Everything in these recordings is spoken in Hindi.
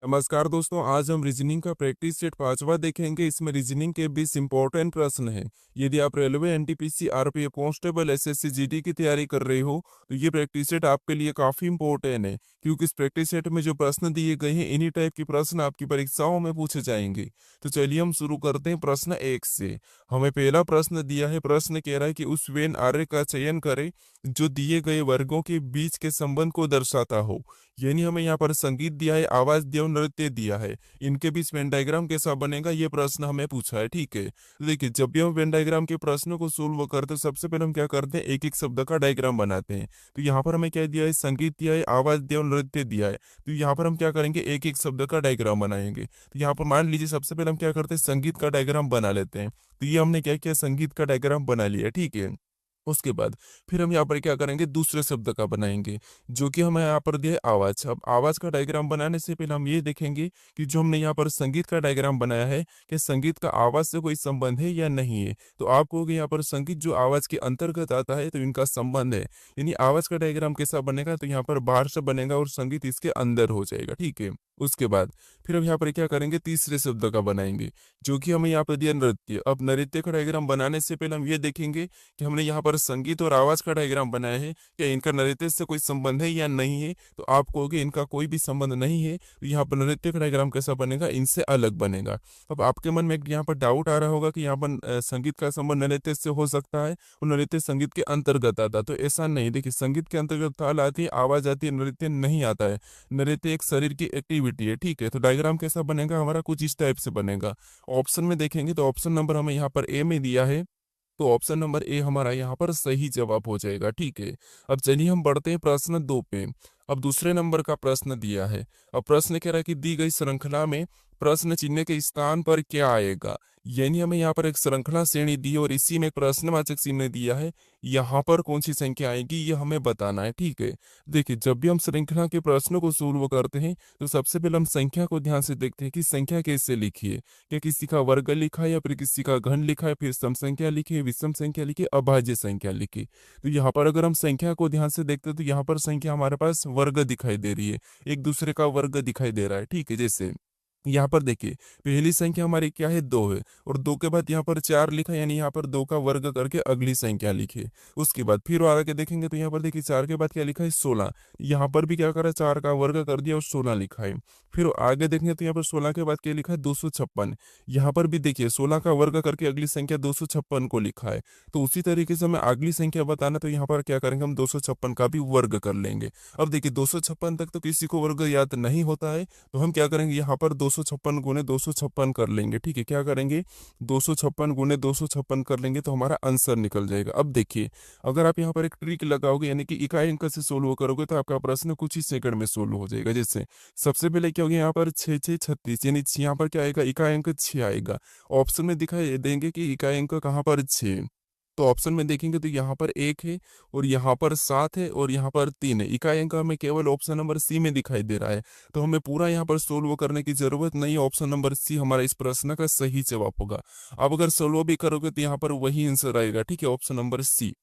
नमस्कार दोस्तों, आज हम रीजनिंग का प्रैक्टिस सेट 5वां देखेंगे। इसमें रीजनिंग के 20 इंपॉर्टेंट प्रश्न हैं। यदि आप railway, NTPC, RPF, constable, SSC, GD की तैयारी कर रहे हो तो ये प्रैक्टिस सेट आपके लिए काफी इंपॉर्टेंट है, क्योंकि इस प्रैक्टिस सेट में जो प्रश्न दिए गए हैं इन्हीं टाइप के प्रश्न आपकी परीक्षाओं में पूछे जाएंगे। तो चलिए हम शुरू करते हैं प्रश्न 1 से। हमें पहला प्रश्न दिया है। प्रश्न कह रहा है कि उस वेन आर्य का चयन करें जो दिए गए वर्गों के बीच के संबंध को दर्शाता हो। यानी हमें यहाँ पर संगीत दिया है, आवाज दिया और नृत्य दिया है। इनके बीच वेन डायग्राम कैसा बनेगा ये प्रश्न हमें पूछा है। ठीक है, देखिए जब भी हम वेन डायग्राम के प्रश्नों को सोल्व करते हैं सबसे पहले हम क्या करते हैं, एक एक शब्द का डायग्राम बनाते हैं। तो यहाँ पर हमें क्या दिया है, संगीत दिया है, आवाज दिया और नृत्य दिया है। तो यहाँ पर हम क्या करेंगे, एक एक शब्द का डायग्राम बनाएंगे। तो यहाँ पर मान लीजिए सबसे पहले हम क्या करते हैं, संगीत का डायग्राम बना लेते हैं। तो ये हमने क्या किया, संगीत का डायग्राम बना लिया। ठीक है, उसके बाद फिर हम यहाँ पर क्या करेंगे, दूसरे शब्द का बनाएंगे जो कि हमें यहाँ पर दिया है आवाज। अब आवाज का डायग्राम बनाने से पहले हम ये देखेंगे कि जो हमने यहाँ पर संगीत का डायग्राम बनाया है कि संगीत का आवाज से कोई संबंध है या नहीं है। तो आप कहोगे यहाँ पर संगीत जो आवाज के अंतर्गत आता है तो इनका संबंध है। यानी आवाज का डायग्राम कैसा बनेगा, तो यहाँ पर बाहर से बनेगा और संगीत इसके अंदर हो जाएगा। ठीक है, उसके बाद फिर हम यहाँ पर क्या करेंगे, तीसरे शब्द का बनाएंगे जो कि हमें यहाँ पर दिया नृत्य। अब नृत्य का डायग्राम बनाने से पहले हम ये देखेंगे कि हमने यहाँ पर संगीत और आवाज का डायग्राम बनाया है, क्या इनका नृत्य से कोई संबंध है या नहीं है। तो आप कहोगे इनका कोई भी संबंध नहीं है, तो यहाँ पर नृत्य का डायग्राम कैसा बनेगा, इनसे अलग बनेगा। अब आपके मन में यहाँ पर डाउट आ रहा होगा कि यहाँ पर संगीत का संबंध नृत्य से हो सकता है और नृत्य संगीत के अंतर्गत आता है। तो ऐसा नहीं, देखिए संगीत के अंतर्गत ताल आती है, आवाज आती है, नृत्य नहीं आता है। नृत्य एक शरीर की एक्टिविटी है। ठीक है, तो डायग्राम कैसा बनेगा हमारा, कुछ इस टाइप से बनेगा। ऑप्शन में देखेंगे तो ऑप्शन नंबर हमें यहाँ पर ए में दिया है, तो ऑप्शन नंबर ए हमारा यहाँ पर सही जवाब हो जाएगा। ठीक है, अब चलिए हम बढ़ते हैं प्रश्न 2 पे। अब दूसरे नंबर का प्रश्न दिया है। अब प्रश्न कह रहा है कि दी गई श्रृंखला में प्रश्न चिन्ह के स्थान पर क्या आएगा। यानी हमें यहाँ पर एक श्रृंखला श्रेणी दी है और इसी में एक प्रश्नवाचक चिन्ह दिया है, यहाँ पर कौन सी संख्या आएगी ये हमें बताना है। ठीक है, देखिए जब भी हम श्रृंखला के प्रश्नों को सोल्व करते हैं तो सबसे पहले हम संख्या को ध्यान से देखते हैं कि संख्या कैसे लिखी है। क्या किसी का वर्ग लिखा है या फिर किसी का घन लिखा है, फिर सम संख्या लिखी है, विषम संख्या लिखी है, अभाज्य संख्या लिखी। तो यहाँ पर अगर हम संख्या को ध्यान से देखते हैं तो यहाँ पर संख्या हमारे पास वर्ग दिखाई दे रही है, एक दूसरे का वर्ग दिखाई दे रहा है। ठीक है, जैसे यहाँ पर देखिए पहली संख्या हमारी क्या है, 2 है और 2 के बाद यहाँ पर 4 लिखा है, यानी यहाँ पर 2 का वर्ग करके अगली संख्या लिखी। उसके बाद फिर आगे देखेंगे तो यहाँ पर देखिए 4 के बाद क्या लिखा है, 16। यहाँ पर भी क्या करा, 4 का वर्ग कर दिया और 16 लिखा है। फिर आगे देखेंगे तो यहाँ पर 16 के बाद क्या लिखा है, 256। यहाँ पर भी देखिए 16 का वर्ग करके अगली संख्या 256 को लिखा है। तो उसी तरीके से हमें अगली संख्या बताना, तो यहाँ पर क्या करेंगे, हम 256 का भी वर्ग कर लेंगे। अब देखिए 256 तक तो किसी को वर्ग याद नहीं होता है, तो हम क्या करेंगे, यहाँ पर 256 गुने 256 कर लेंगे। ठीक है, क्या करेंगे, 256 गुने 256 कर लेंगे तो हमारा आंसर निकल जाएगा। अब देखिए अगर आप यहाँ पर एक ट्रिक लगाओगे यानी कि इकाई अंक से सोल्व करोगे तो आपका प्रश्न कुछ ही सेकंड में सोल्व हो जाएगा। जैसे सबसे पहले क्या होगा, यहाँ पर 6 6 36, यानी यहाँ पर क्या आएगा, इकाई अंक 6 आएगा। ऑप्शन में दिखाई देंगे कि इकाई अंक कहाँ पर 6, तो ऑप्शन में देखेंगे तो यहाँ पर 1 है और यहाँ पर 7 है और यहाँ पर 3 है। इकाई अंक हमें केवल ऑप्शन नंबर सी में दिखाई दे रहा है, तो हमें पूरा यहाँ पर सोल्व करने की जरूरत नहीं। ऑप्शन नंबर सी हमारा इस प्रश्न का सही जवाब होगा। अब अगर सोल्व भी करोगे तो यहाँ पर वही आंसर आएगा। ठीक है, ऑप्शन नंबर सी।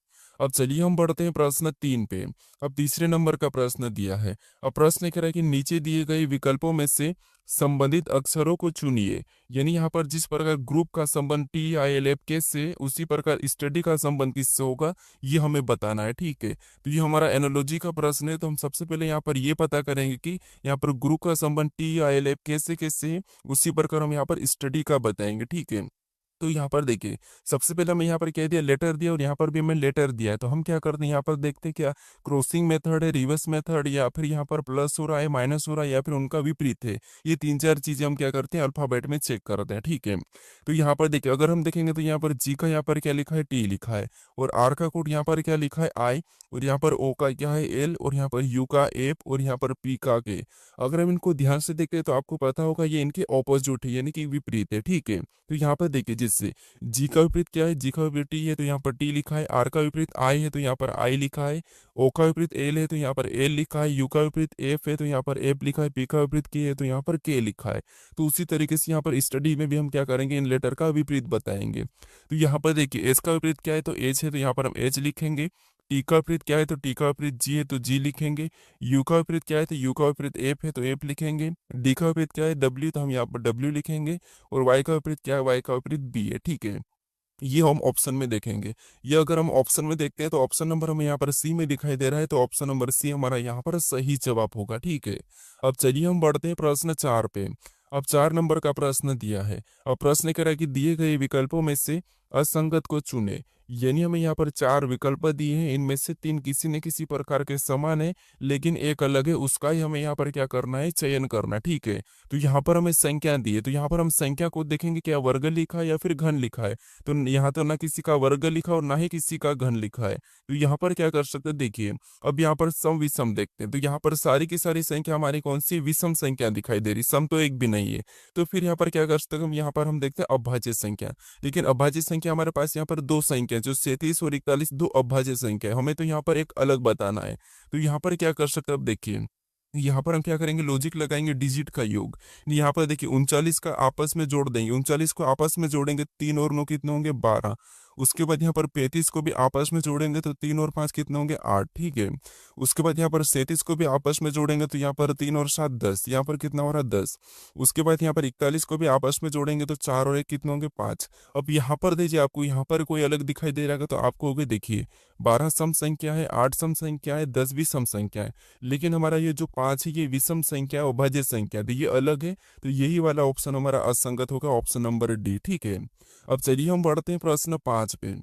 अब चलिए हम बढ़ते हैं प्रश्न 3 पे। अब तीसरे नंबर का प्रश्न दिया है। अब प्रश्न कह रहा है कि नीचे दिए गए विकल्पों में से संबंधित अक्षरों को चुनिए। यानी यहाँ पर जिस प्रकार ग्रुप का संबंध TILF के से, उसी प्रकार स्टडी का संबंध किससे होगा ये हमें बताना है। ठीक है, तो ये हमारा एनालॉजी का प्रश्न है। तो हम सबसे पहले यहाँ पर ये पता करेंगे कि यहाँ पर ग्रुप का संबंध TILF कैसे कैसे है, उसी प्रकार हम यहाँ पर स्टडी का बताएंगे। ठीक है, तो यहाँ पर देखिए सबसे पहले हमें यहाँ पर क्या दिया, लेटर दिया और यहाँ पर भी हमें लेटर दिया है। तो हम क्या करते हैं, यहाँ पर देखते हैं क्या क्रॉसिंग मेथड है, रिवर्स मेथड, या फिर यहाँ पर प्लस हो रहा है, माइनस हो रहा है, या फिर उनका विपरीत है। ये 3 4 चीजें हम क्या करते हैं, अल्फाबेट में चेक करते हैं। ठीक है, तो यहाँ पर देखिए अगर हम देखेंगे तो यहाँ पर जी का यहाँ पर क्या लिखा है, T लिखा है, और आर का कोड यहाँ पर क्या लिखा है, I, और यहाँ पर O का क्या है, L, और यहाँ पर U का F, और यहाँ पर P का K। अगर हम इनको ध्यान से देखते तो आपको पता होगा ये इनके ऑपोजिट है, यानी कि विपरीत है। ठीक है, तो यहाँ पर देखिए जिससे जी का विपरीत क्या है, जी का विपरीत टी है तो यहाँ पर टी लिखा है, आर का विपरीत आई है तो यहाँ पर आई लिखा है, ओ का विपरीत एल है तो यहाँ पर एल लिखा है, यू का विपरीत एफ है तो यहाँ पर एफ लिखा है, पी का विपरीत के है तो यहाँ पर के लिखा है। तो उसी तरीके से यहाँ पर स्टडी में भी हम क्या करेंगे, इन लेटर का विपरीत बताएंगे। तो यहाँ पर देखिए एच का विपरीत क्या है, तो एच है तो यहाँ पर हम एच लिखेंगे, टी का विपरीत क्या है तो टी का विपरीत जी है तो जी लिखेंगे। यू का विपरीत क्या है तो यू का विपरीत एफ है तो एफ लिखेंगे। डी का विपरीत क्या है डब्ल्यू, तो हम यहाँ पर डब्ल्यू लिखेंगे। और वाई का विपरीत क्या है, वाई का विपरीत बी है, ठीक है। ये हम ऑप्शन में देखेंगे। ये अगर हम ऑप्शन में देखते हैं तो ऑप्शन नंबर हमें यहाँ पर सी में दिखाई दे रहा है, तो ऑप्शन नंबर सी हमारा यहाँ पर सही जवाब होगा, ठीक है। अब चलिए हम बढ़ते हैं प्रश्न 4 पे। अब 4 नंबर का प्रश्न दिया है। अब प्रश्न कह रहा है कि दिए गए विकल्पों में से असंगत को चुने। यानी हमें यहाँ पर 4 विकल्प दिए हैं, इनमें से 3 किसी न किसी प्रकार के समान है, लेकिन एक अलग है, उसका ही हमें यहाँ पर क्या करना है, चयन करना, ठीक है। तो यहाँ पर हमें संख्या दी है, तो यहाँ पर हम संख्या को देखेंगे क्या वर्ग लिखा है या फिर घन लिखा है। तो यहाँ तो ना किसी का वर्ग लिखा और ना ही किसी का घन लिखा है। तो यहाँ पर क्या कर सकते हैं, देखिए अब यहाँ पर सम विषम देखते हैं, तो यहाँ पर सारी की सारी संख्या हमारी कौन सी विषम संख्या दिखाई दे रही, सम तो एक भी नहीं है। तो फिर यहाँ पर क्या कर सकते हैं हम, यहाँ पर हम देखते हैं अभाज्य संख्या। लेकिन अभाज्य संख्या हमारे पास यहाँ पर दो संख्या जो 37 और 41 दो अभाज्य संख्या है, हमें तो यहाँ पर एक अलग बताना है। तो यहाँ पर क्या कर सकते हैं, अब देखिए यहाँ पर हम क्या करेंगे, लॉजिक लगाएंगे डिजिट का योग। यहाँ पर देखिए 39 का आपस में जोड़ देंगे, 39 को आपस में जोड़ेंगे 3 और 9 कितने होंगे 12। उसके बाद यहाँ पर 35 को भी आपस में जोड़ेंगे तो 3 और 5 कितने होंगे 8, ठीक है। उसके बाद यहाँ पर 37 को भी आपस में जोड़ेंगे तो यहाँ पर 3 और 7 10, यहाँ पर कितना हो रहा है 10। उसके बाद यहाँ पर 41 को भी आपस में जोड़ेंगे तो 4 और 1 कितने होंगे 5। अब यहाँ पर देखिए आपको यहाँ पर कोई अलग दिखाई दे रहा है तो आपको होगे देखिए 12 सम संख्या है, 8 सम संख्या है, 10 भी सम संख्या है। लेकिन हमारा ये जो 5 है ये विषम संख्या है, अभाज्य संख्या है, तो ये अलग है। तो यही वाला ऑप्शन हमारा असंगत होगा, ऑप्शन नंबर डी, ठीक है। अब चलिए हम बढ़ते हैं प्रश्न 5 पे।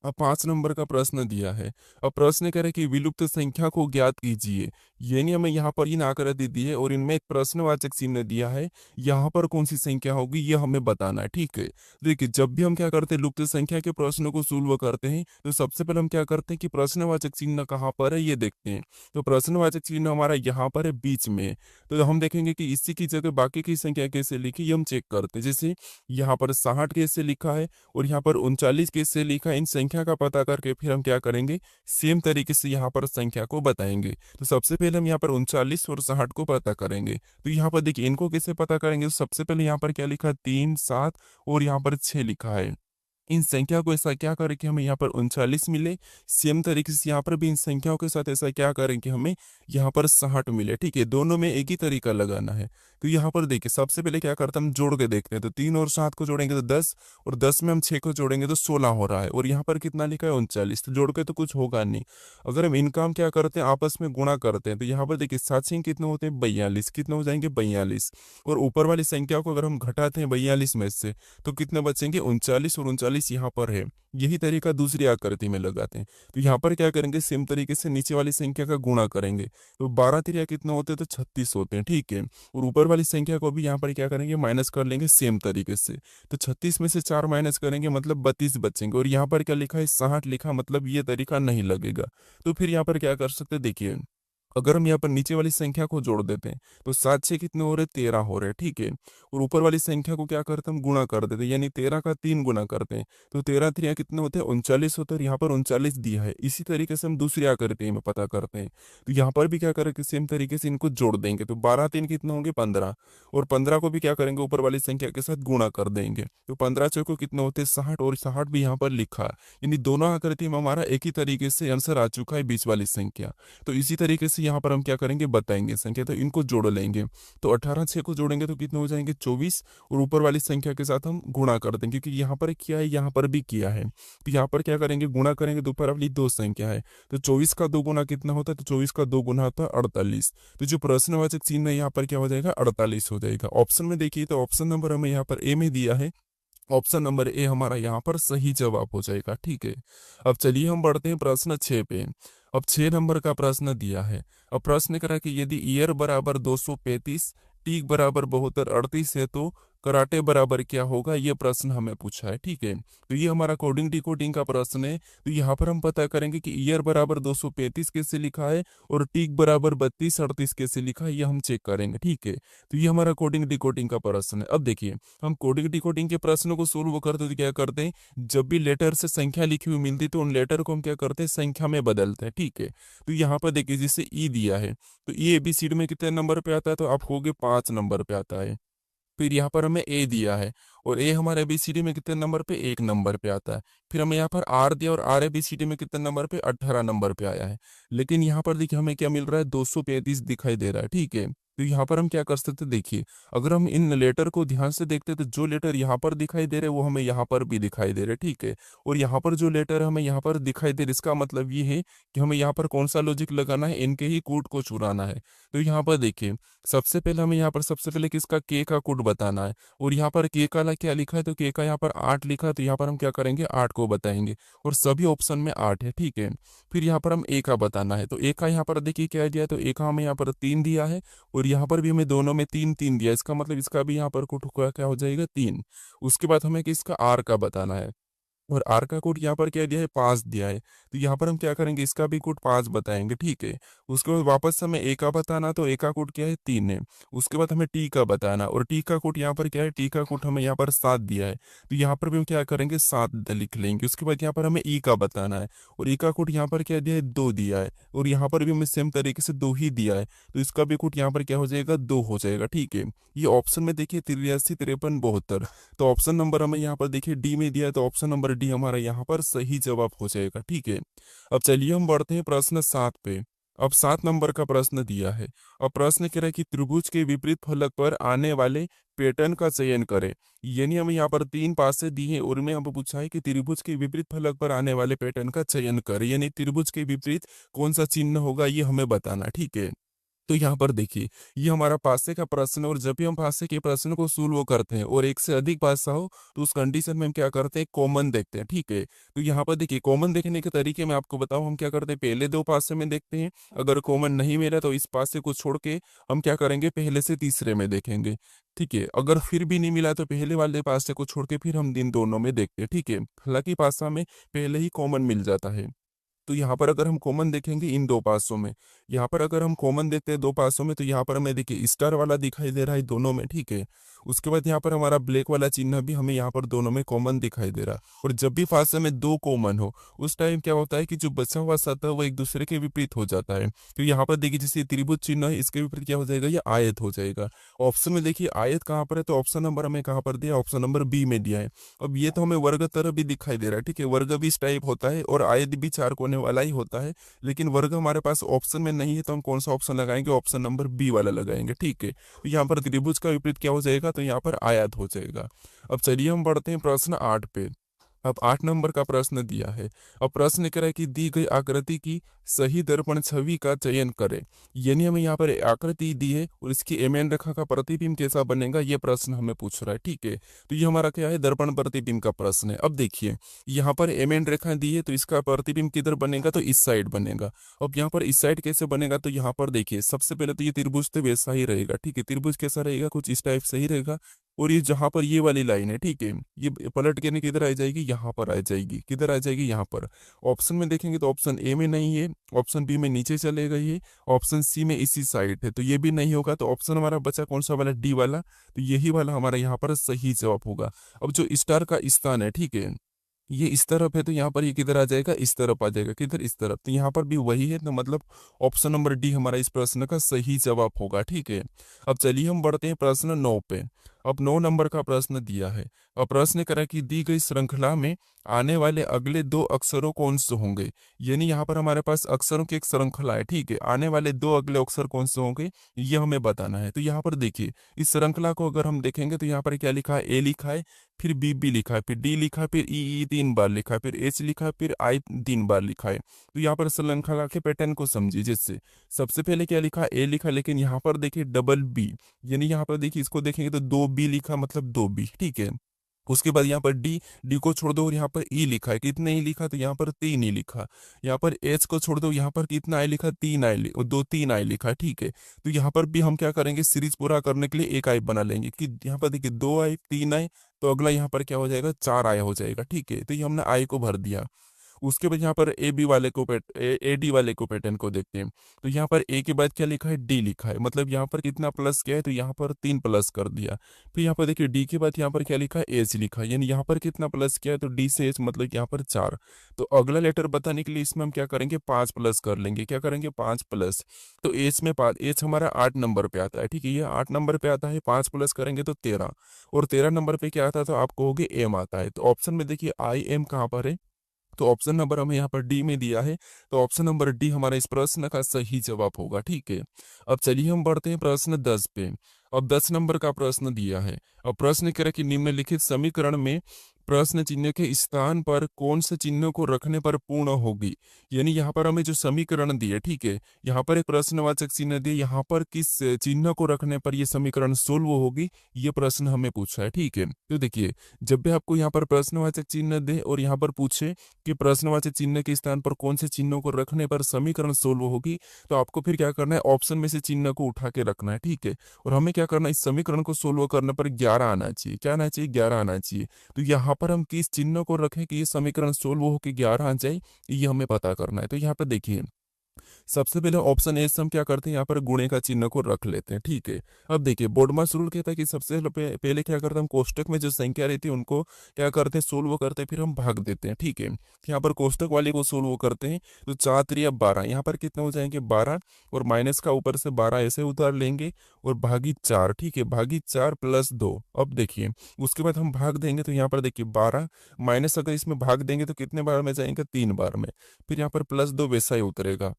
अब 5 नंबर का प्रश्न दिया है। अब प्रश्न कह रहे हैं कि विलुप्त संख्या को ज्ञात कीजिए। यानी हमें यहाँ पर इन आकृति दी है और इनमें एक प्रश्नवाचक चिन्ह दिया है, यहाँ पर कौन सी संख्या होगी ये हमें बताना है, ठीक है। देखिए जब भी हम क्या करते हैं लुप्त संख्या के प्रश्नों को सोल्व करते हैं तो सबसे पहले हम क्या करते हैं कि प्रश्नवाचक चिन्ह कहाँ पर है ये देखते हैं। तो प्रश्नवाचक चिन्ह हमारा यहाँ पर है बीच में। तो हम देखेंगे कि इसी की जगह बाकी की संख्या कैसे लिखी ये हम चेक करते हैं। जैसे यहाँ पर 60 कैसे लिखा है और यहाँ पर 39 कैसे लिखा है, इन संख्या का पता करके फिर हम क्या करेंगे, सेम तरीके से यहाँ पर संख्या को बताएंगे। तो सबसे पहले हम यहाँ पर 39 और 60 को पता करेंगे। तो यहाँ पर देखिए इनको कैसे पता करेंगे, तो सबसे पहले यहाँ पर क्या लिखा है 3 7 और यहाँ पर 6 लिखा है। इन संख्या को ऐसा क्या करें कि हमें यहाँ पर 39 मिले, सेम तरीके से यहाँ पर भी इन संख्याओं के साथ ऐसा क्या करें कि हमें यहाँ पर 60 मिले, ठीक है। दोनों में एक ही तरीका लगाना है। तो यहाँ पर देखिए सबसे पहले क्या करते हैं हम जोड़ के देखते हैं। तो 3 और 7 को जोड़ेंगे तो 10 और 10 में हम 6 को जोड़ेंगे तो 16 हो रहा है और यहाँ पर कितना लिखा है 39। तो जोड़ के तो कुछ होगा नहीं। अगर हम इनका हम क्या करते हैं आपस में गुणा करते हैं तो यहाँ पर देखिए 7 6 कितने होते हैं 42, कितने हो जाएंगे 42। और ऊपर वाली संख्या को अगर हम घटाते हैं 42 में से तो कितने बचेंगे 39 और 39 यहाँ पर है। यही तरीका दूसरी आकृति में लगाते हैं। तो यहाँ पर क्या करेंगे सेम तरीके से नीचे वाली संख्या का गुणा करेंगे तो 12 तिरिया कितने होते हैं तो 36 होते हैं, ठीक है। और ऊपर वाली संख्या को भी यहाँ पर क्या करेंगे माइनस कर लेंगे सेम तरीके से। तो 36 में से 4 माइनस करेंगे मतलब 32 बचेंगे और यहाँ पर क्या लिखा है 60 लिखा, मतलब ये तरीका नहीं लगेगा। तो फिर यहाँ पर क्या कर सकते हैं, देखिए अगर हम यहाँ पर नीचे वाली संख्या को जोड़ देते हैं तो 7 6 कितने हो रहे 13 हो रहे, ठीक है। और ऊपर वाली संख्या को क्या करते हैं हम गुणा कर देते हैं, यानी 13 का 3 गुना करते हैं तो 13 3 कितने होते हैं 39 होते हैं। यहाँ पर 39 दिया है। इसी तरीके से हम दूसरी आकृति में पता करते हैं। तो यहाँ पर भी क्या करेंगे सेम तरीके से इनको जोड़ देंगे तो 12 3 कितने होंगे 15 और 15 को भी क्या करेंगे ऊपर वाली संख्या के साथ गुणा कर देंगे तो 15 चौको कितने होते हैं 60 और 60 भी यहाँ पर लिखा है। यानी दोनों आकृति में हमारा एक ही तरीके से आंसर आ चुका है बीच वाली संख्या। तो इसी तरीके से यहाँ पर हम क्या करेंगे बताएंगे संख्या, तो इनको जोड़ लेंगे। तो 18 6 को जोड़ेंगे तो कितने हो जाएंगे 24 और ऊपर वाली संख्या के साथ हम गुणा कर देंगे क्योंकि यहाँ पर किया है यहाँ पर भी किया है। तो यहाँ पर क्या करेंगे गुणा करेंगे तो ऊपर वाली दो संख्या है तो 24 का 2 गुना कितना होता है तो 24 का 2 गुना होता है 48। तो जो प्रश्नवाचक चिन्ह है यहाँ पर क्या हो जाएगा 48 हो जाएगा। ऑप्शन में देखिए तो ऑप्शन नंबर हमें यहाँ पर ए में दिया है, ऑप्शन नंबर ए हमारा यहाँ पर सही जवाब हो जाएगा, ठीक है। अब चलिए हम बढ़ते हैं प्रश्न 6 पे। अब 6 नंबर का प्रश्न दिया है। अब प्रश्न करा कि यदि ईयर बराबर 235 टीक बराबर 72 38 है तो कराटे बराबर क्या होगा, ये प्रश्न हमें पूछा है, ठीक है। तो ये हमारा कोडिंग डिकोडिंग का प्रश्न है। तो यहाँ पर हम पता करेंगे कि ईयर बराबर 235 कैसे लिखा है और टीक बराबर 32 38 कैसे लिखा है, ये हम चेक करेंगे, ठीक है। तो ये हमारा कोडिंग डिकोडिंग का प्रश्न है। अब देखिए हम कोडिंग डिकोडिंग के प्रश्नों को सोल्व करते तो क्या करते हैं, जब भी लेटर से संख्या लिखी हुई मिलती तो उन लेटर को हम क्या करते हैं संख्या में बदलते हैं, ठीक है। तो यहाँ पर देखिए जैसे ई दिया है तो ई ABCD में कितने नंबर पे आता है तो आप होगे 5 नंबर पे आता है। फिर यहाँ पर हमें ए दिया है और ए हमारे ABCD में कितने नंबर पे, 1 नंबर पे आता है। फिर हमें यहाँ पर आर दिया और आर ABCD में कितने नंबर पे, 18 नंबर पे आया है। लेकिन यहाँ पर देखिए हमें क्या मिल रहा है, 235 दिखाई दे रहा है, ठीक है। तो यहाँ पर हम क्या कर सकते हैं, देखिए अगर हम इन लेटर को ध्यान से देखते हैं तो जो लेटर यहाँ पर दिखाई दे रहे हैं वो हमें यहाँ पर भी दिखाई दे रहे हैं, ठीक है। और यहाँ पर जो लेटर हमें यहाँ पर दिखाई दे रहे, इसका मतलब ये है कि हमें यहाँ पर कौन सा लॉजिक लगाना है, इनके ही कोड को चुराना है। तो यहाँ पर देखिए सबसे पहले हमें यहाँ पर सबसे पहले किसका, के का कोड बताना है। और यहाँ पर के का क्या लिखा है, तो के का यहाँ पर 8 लिखा है, तो यहाँ पर हम क्या करेंगे, 8 को बताएंगे। और सभी ऑप्शन में 8 है, ठीक है। फिर यहाँ पर हम ए का बताना है, तो ए का यहाँ पर देखिए क्या दिया है, तो ए का हमें यहाँ पर 3 दिया है। और यहाँ पर भी हमें दोनों में 3 3 दिया है, इसका मतलब इसका भी यहाँ पर कोड क्या हो जाएगा, 3। उसके बाद हमें किसका, आर का बताना है। और आर का कोड यहाँ पर क्या दिया है, 5 दिया है। तो यहाँ पर हम क्या करेंगे, इसका भी कोड 5 बताएंगे, ठीक है। उसके बाद वापस हमें ए का बताना, तो ए का कोड क्या है, 3 है। उसके बाद हमें टी का बताना, और टी का कोड यहाँ पर क्या है, टी का कोड हमें यहाँ पर 7 दिया है। तो यहाँ पर भी हम क्या करेंगे, 7 लिख लेंगे। उसके बाद यहाँ पर हमें ई का बताना है, और ई का कोड यहाँ पर क्या दिया है, 2 दिया है। और यहाँ पर भी हमें सेम तरीके से 2 ही दिया है, तो इसका भी कोड यहाँ पर क्या हो जाएगा, 2 हो जाएगा, ठीक है। ये ऑप्शन में देखिए 83 53 72, तो ऑप्शन नंबर हमें यहाँ पर देखिए डी में दिया है, तो ऑप्शन नंबर डी हमारा यहाँ पर सही जवाब हो जाएगा, ठीक है। अब चलिए हम बढ़ते हैं प्रश्न 7 पे। अब 7 नंबर का प्रश्न दिया है। अब प्रश्न कह रहा है कि त्रिभुज के विपरीत फलक पर आने वाले पैटर्न का चयन करें। यानी हमें यहाँ पर 3 पासे दिए हैं और में हमको पूछा है कि त्रिभुज के विपरीत फलक पर आने वाले पैटर्न का चयन करें, यानी त्रिभुज के विपरीत कौन सा चिन्ह होगा ये हमें बताना, ठीक है। तो यहाँ पर देखिए ये हमारा पासे का प्रश्न है, और जब भी हम पासे के प्रश्न को सोल्व करते हैं और एक से अधिक पासा हो तो उस कंडीशन में हम क्या करते हैं, कॉमन देखते हैं, ठीक है। तो यहाँ पर देखिए कॉमन देखने के तरीके मैं आपको बताऊं, हम क्या करते हैं, पहले 2 पासे में देखते हैं। अगर कॉमन नहीं मिला तो इस पासे को छोड़ के हम क्या करेंगे, पहले से तीसरे में देखेंगे, ठीक है। अगर फिर भी नहीं मिला तो पहले वाले पासे को छोड़ के फिर हम इन दोनों में देखते हैं, ठीक है। हालांकि पासा में पहले ही कॉमन मिल जाता है। तो यहाँ पर अगर हम कॉमन देखेंगे इन 2 पासों में, यहाँ पर अगर हम कॉमन देखते हैं 2 पासों में, तो यहाँ पर हमें देखिए स्टार वाला दिखाई दे रहा है दोनों में, ठीक है। उसके बाद यहाँ पर हमारा ब्लैक वाला चिन्ह भी हमें यहाँ पर दोनों में कॉमन दिखाई दे रहा है। और जब भी पासे में 2 कॉमन हो उस टाइम क्या होता है कि जो बचा हुआ सतह वो एक दूसरे के विपरीत हो जाता है। तो यहाँ पर देखिए जैसे त्रिभुज चिन्ह है, इसके विपरीत क्या हो जाएगा, ये आयत हो जाएगा। ऑप्शन में देखिए आयत कहाँ पर है, तो ऑप्शन नंबर हमें कहाँ पर दिया, ऑप्शन नंबर बी में दिया है। अब ये तो हमें वर्ग तरह भी दिखाई दे रहा है, ठीक है। वर्ग भी इस टाइप होता है और आयत भी 4 कोने वाला ही होता है, लेकिन वर्ग हमारे पास ऑप्शन में नहीं है, तो हम कौन सा ऑप्शन लगाएंगे, ऑप्शन नंबर बी वाला लगाएंगे, ठीक है। तो यहाँ पर त्रिभुज का विपरीत क्या हो जाएगा, तो यहाँ पर आयत हो जाएगा। अब चलिए हम बढ़ते हैं प्रश्न 8 पे। अब 8 नंबर का प्रश्न दिया है। अब प्रश्न कह रहा है कि दी गई आकृति की सही दर्पण छवि का चयन करें। यानी हमें यहाँ पर आकृति दी है और इसकी एमएन रेखा का प्रतिबिंब कैसा बनेगा, ये प्रश्न हमें पूछ रहा है, ठीक है। तो ये हमारा क्या है, दर्पण प्रतिबिंब का प्रश्न है। अब देखिए यहाँ पर एमएन रेखा दी है, तो इसका प्रतिबिंब किधर बनेगा, तो इस साइड बनेगा। अब यहाँ पर इस साइड कैसे बनेगा, तो यहाँ पर देखिए सबसे पहले तो ये त्रिभुज तो वैसा ही रहेगा, ठीक है। त्रिभुज कैसा रहेगा, कुछ इस टाइप से ही रहेगा। और ये जहां पर ये वाली लाइन है, ठीक है, ये पलट के नहीं किधर आ जाएगी, यहाँ पर आ जाएगी, किधर आ जाएगी, यहाँ पर। ऑप्शन में देखेंगे तो ऑप्शन ए में नहीं है, ऑप्शन बी में नीचे चलेगा ये, ऑप्शन सी में इसी साइड है, तो ये भी नहीं होगा। तो ऑप्शन हमारा बचा कौन सा वाला, डी वाला। तो यही वाला हमारा यहाँ पर सही जवाब होगा। अब जो स्टार का स्थान है, ठीक है, ये इस तरफ है, तो यहाँ पर ये किधर आ जाएगा, इस तरफ आ जाएगा, किधर, इस तरफ। तो यहाँ पर भी वही है, तो मतलब ऑप्शन नंबर डी हमारा इस प्रश्न का सही जवाब होगा, ठीक है। अब चलिए हम बढ़ते हैं प्रश्न 9 पे। अब 9 नंबर का प्रश्न दिया है। अब प्रश्न करा कि दी गई श्रृंखला में आने वाले अगले 2 अक्षरों कौन से होंगे। यानी यहाँ पर हमारे पास अक्षरों की एक श्रृंखला है, ठीक है। आने वाले 2 अगले अक्षर कौन से होंगे ये हमें बताना है। तो यहाँ पर देखिए इस श्रृंखला को अगर हम देखेंगे तो यहाँ पर क्या लिखा है, ए लिखा है, फिर बी लिखा है, फिर डी लिखा है, फिर ई 3 बार लिखा है, फिर एच लिखा है, फिर आई 3 बार लिखा है। तो यहाँ पर श्रृंखला के पैटर्न को समझिए। जैसे सबसे पहले क्या लिखा, ए लिखा, लेकिन यहाँ पर देखिए डबल बी, यानी यहाँ पर देखिए इसको देखेंगे तो 2 बी लिखा, मतलब 2 बी, ठीक है। उसके बाद यहाँ पर डी को छोड़ दो और यहाँ पर ई लिखा है, कितने ई लिखा, तो यहाँ पर 3 ई लिखा। यहाँ पर एच को छोड़ दो, यहाँ पर कितना आई लिखा, 3 आई, 3 आई लिखा, ठीक है। तो यहाँ पर भी हम क्या करेंगे, सीरीज पूरा करने के लिए एक आई बना लेंगे कि यहाँ पर देखिए 2 आई 3 आई, तो अगला यहाँ पर क्या हो जाएगा, 4 आई हो जाएगा, ठीक है। तो ये हमने आई को भर दिया। उसके बाद यहाँ पर ए बी वाले को ए डी वाले को पैटर्न को देखते हैं। तो यहाँ पर ए के बाद क्या लिखा है, डी लिखा है, मतलब यहाँ पर कितना प्लस किया है, तो यहाँ पर 3 प्लस कर दिया। फिर यहाँ पर देखिए डी के बाद यहाँ पर क्या लिखा है, एच लिखा है, यानी यहाँ पर कितना प्लस किया है, तो डी से एच मतलब यहाँ पर 4। तो अगला लेटर बताने के लिए इसमें हम क्या करेंगे, 5 प्लस कर लेंगे। क्या करेंगे, 5 प्लस। तो एच में 5, एच हमारा 8 नंबर पे आता है, ठीक है, ये 8 नंबर पे आता है, 5 प्लस करेंगे तो 13, और 13 नंबर पे क्या आता है, तो आप कहोगे एम आता है। तो ऑप्शन में देखिए आई एम कहाँ पर है, तो ऑप्शन नंबर हमें यहाँ पर डी में दिया है, तो ऑप्शन नंबर डी हमारा इस प्रश्न का सही जवाब होगा, ठीक है। अब चलिए हम बढ़ते हैं प्रश्न 10 पे। अब 10 नंबर का प्रश्न दिया है। अब प्रश्न कह रहा है कि निम्नलिखित समीकरण में प्रश्न चिन्ह के स्थान पर कौन से चिन्हों को रखने पर पूर्ण होगी। यानी यहाँ पर हमें जो समीकरण दिए, ठीक है, यहाँ पर एक प्रश्नवाचक चिन्ह दिए, यहाँ पर किस चिन्ह को रखने पर यह समीकरण सोल्व होगी, ये प्रश्न हमें पूछा है, ठीक है। तो देखिए, जब भी आपको यहाँ पर प्रश्नवाचक चिन्ह दे और यहाँ पर पूछे कि प्रश्नवाचक चिन्ह के स्थान पर कौन से चिन्हों को रखने पर समीकरण सोल्व होगी, तो आपको फिर क्या करना है, ऑप्शन में से चिन्ह को उठा के रखना है, ठीक है। और हमें क्या करना है, इस समीकरण को सोल्व करने पर 11 आना चाहिए। क्या आना चाहिए, 11 आना चाहिए। तो यहाँ पर हम किस चिन्ह को रखें कि ये समीकरण सोल्व होकर 11 आ जाए, ये हमें पता करना है। तो यहाँ पर देखिए, सबसे पहले ऑप्शन ए से हम क्या करते हैं, यहाँ पर गुणे का चिन्ह को रख लेते हैं, ठीक है। अब देखिए, बोर्डमास रूल कहता है कि सबसे पहले क्या करते हैं, हम कोष्टक में जो संख्या रहती है उनको क्या करते हैं, सोल्व करते हैं, फिर हम भाग देते हैं, ठीक है। यहाँ पर कोष्टक वाले को सोल्व करते हैं, तो 4 3 12, यहाँ पर कितने हो जाएंगे, 12, और माइनस का ऊपर से 12 ऐसे उतार लेंगे, और भागी 4, ठीक है, भागी 4 + 2। अब देखिए, उसके बाद हम भाग देंगे, तो यहाँ पर देखिए 12 माइनस, अगर इसमें भाग देंगे तो कितने बार में जाएंगे, 3 बार में, फिर यहाँ पर +2 वैसा ही उतरेगा।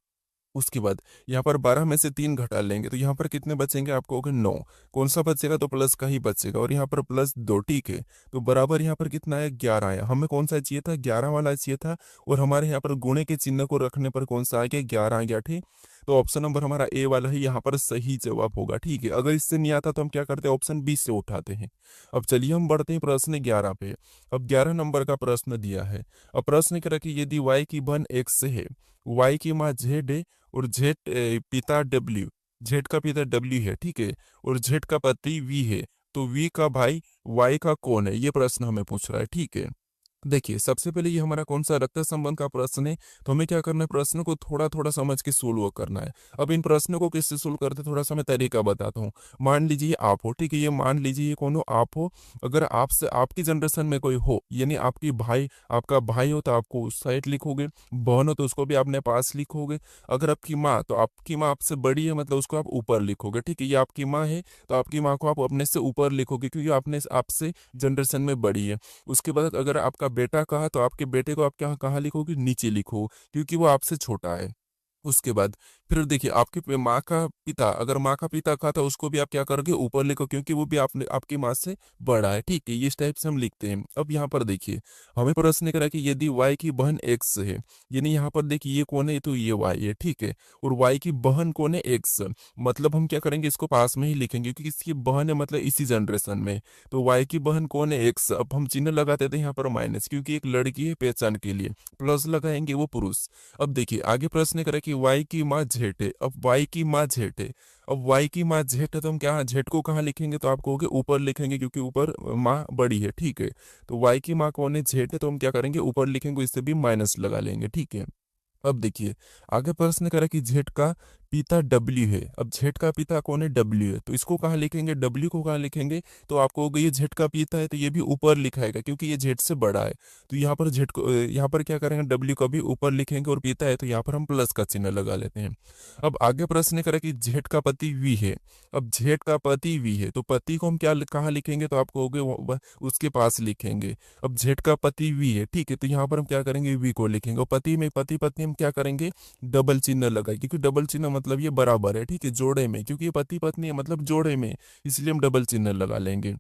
उसके बाद यहाँ पर 12 में से 3 घटा लेंगे, तो यहाँ पर कितने बचेंगे, आपको होगा 9। कौन सा बचेगा, तो प्लस का ही बचेगा, और यहाँ पर +2, ठीक है। तो बराबर यहाँ पर कितना आया, 11 आया। हमें कौन सा चाहिए था, 11 वाला चाहिए था, और हमारे यहाँ पर गुणे के चिन्ह को रखने पर कौन सा आ गया, 11 आ गया, ठीक। तो ऑप्शन नंबर हमारा ए वाला ही यहाँ पर सही जवाब होगा, ठीक है। अगर इससे नहीं आता तो हम क्या करते हैं, ऑप्शन बी से उठाते हैं। अब चलिए हम बढ़ते हैं प्रश्न 11 पे। अब 11 नंबर का प्रश्न दिया है। अब प्रश्न कह रहा है कि यदि y की बन x है, y की माँ z है, और जेड पिता डब्ल्यू, जेड का पिता डब्ल्यू है, ठीक है, और जेड का पति वी है, तो वी का भाई वाई का कौन है, ये प्रश्न हमें पूछ रहा है, ठीक है। देखिए, सबसे पहले ये हमारा कौन सा रक्त संबंध का प्रश्न है, तो हमें क्या करना है, प्रश्न को थोड़ा थोड़ा समझ के सोल्व करना है। अब इन प्रश्नों को किससे सोल्व करते हैं, थोड़ा सा मैं तरीका बताता हूँ। मान लीजिए आप हो, ठीक है, ये मान लीजिए ये कौन हो, आप हो। अगर आपसे आपकी जनरेशन में कोई हो, यानी आपकी भाई, आपका भाई हो तो आपको उस साइड लिखोगे, बहन हो तो उसको भी अपने पास लिखोगे। अगर आपकी माँ, तो आपकी माँ आपसे बड़ी है, मतलब उसको आप ऊपर लिखोगे, ठीक है। ये आपकी माँ है, तो आपकी माँ को आप अपने से ऊपर लिखोगे, क्योंकि आपने आपसे जनरेशन में बड़ी है। उसके बाद अगर आपका बेटा कहा, तो आपके बेटे को आप क्या कहाँ लिखोगे, नीचे लिखो, क्योंकि वो आपसे छोटा है। उसके बाद फिर देखिए, आपके माँ का पिता, अगर माँ का पिता कहा था, उसको भी आप क्या करोगे, ऊपर लिखो, क्योंकि वो भी आपने आपकी माँ से बड़ा है, ठीक है। ये इस टाइप से हम लिखते हैं। अब यहाँ पर देखिए, हमें प्रश्न करा कि यदि y की बहन x है, यानी यहाँ पर देखिए ये कौन है, तो ये y है, ठीक है, और y की बहन कौन है, x, मतलब हम क्या करेंगे, इसको पास में ही लिखेंगे, क्योंकि इसकी बहन है, मतलब इसी जनरेशन में। तो y की बहन कौन है, x। अब हम चिन्ह लगाते थे यहाँ पर माइनस, क्योंकि एक लड़की है, पहचान के लिए। प्लस लगाएंगे, वो पुरुष। अब देखिए, आगे प्रश्न करें कि y की माँ जेठ है। अब y की माँ जेठ है, अब y की माँ जेठ है, तो हम क्या जेठ को कहाँ लिखेंगे, तो आप कहोगे ऊपर लिखेंगे, क्योंकि ऊपर माँ बड़ी है, ठीक है। तो y की माँ कौन है, जेठ है, तो हम क्या करेंगे, ऊपर लिखेंगे, इससे भी माइनस लगा लेंगे, ठीक है। अब देखिए, आगे प्रश्न करा कि जेठ का पिता डब्ल्यू है। अब जेठ का पिता कौन है, डब्ल्यू है, तो इसको कहाँ लिखेंगे, डब्ल्यू को कहाँ लिखेंगे, तो आपको होगा ये जेठ का पिता है, तो ये भी ऊपर लिखाएगा, क्योंकि ये जेठ से बड़ा है। तो यहाँ पर जेठ को, यहाँ पर क्या करेंगे, डब्ल्यू का भी ऊपर लिखेंगे, और पिता है तो यहाँ पर हम प्लस का चिन्ह लगा लेते हैं। अब आगे प्रश्न करें कि जेठ का पति वी है। अब जेठ का पति वी है, तो पति को हम क्या कहाँ लिखेंगे, तो आपको होगे उसके पास लिखेंगे। अब जेठ का पति वी है, ठीक है, तो यहाँ पर हम क्या करेंगे, वी को लिखेंगे, और पति में पति पत्नी हम क्या करेंगे, डबल चिन्ह लगाए, क्योंकि डबल चिन्ह मतलब ये बराबर है, ठीक है, जोड़े में, क्योंकि ये पति पत्नी है, मतलब जोड़े में, इसलिए हम डबल चिन्ह लगा लेंगे।